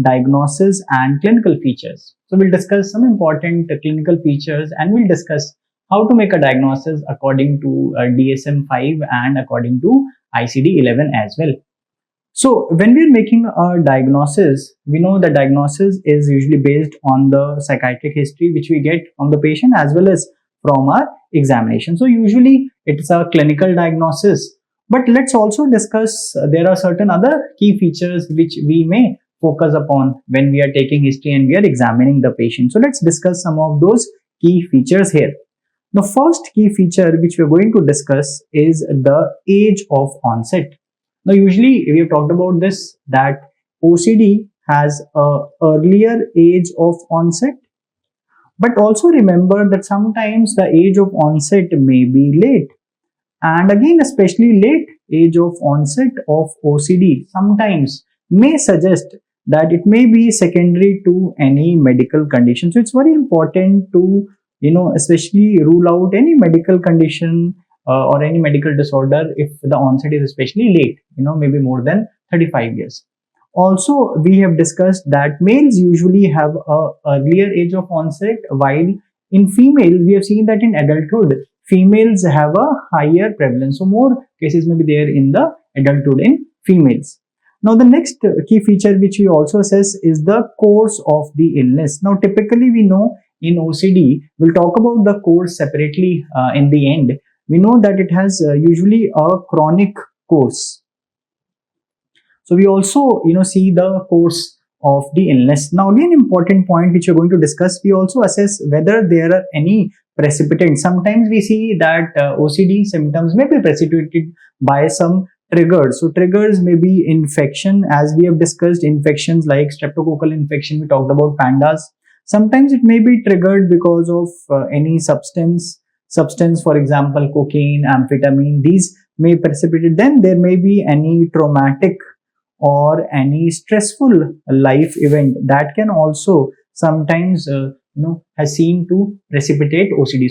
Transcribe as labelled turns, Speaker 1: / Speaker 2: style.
Speaker 1: diagnosis and clinical features. So we'll discuss some important clinical features, and we'll discuss how to make a diagnosis according to DSM-5 and according to ICD-11 as well. So when we're making a diagnosis, we know the diagnosis is usually based on the psychiatric history which we get from the patient as well as from our examination. So usually it's a clinical diagnosis, but let's also discuss there are certain other key features which we may focus upon when we are taking history and we are examining the patient. So let's discuss some of those key features here. The first key feature which we are going to discuss is the age of onset. Now, usually we have talked about this, that OCD has a earlier age of onset, but also remember that sometimes the age of onset may be late. And again, especially late age of onset of OCD sometimes may suggest that it may be secondary to any medical condition. So it's very important to, especially rule out any medical condition or any medical disorder if the onset is especially late, maybe more than 35 years. Also, we have discussed that males usually have a earlier age of onset, while in females, we have seen that in adulthood, females have a higher prevalence. So more cases may be there in the adulthood in females. Now, the next key feature which we also assess is the course of the illness. Now, typically we know in OCD, we'll talk about the course separately in the end. We know that it has usually a chronic course. So we also, see the course of the illness. Now, again, important point which we're going to discuss, we also assess whether there are any precipitants. Sometimes we see that OCD symptoms may be precipitated by some triggers. So triggers may be infection, as we have discussed, infections like streptococcal infection, we talked about pandas. Sometimes it may be triggered because of any substance, for example, cocaine, amphetamine, these may precipitate. Then there may be any traumatic or any stressful life event that can also sometimes, has seen to precipitate OCD.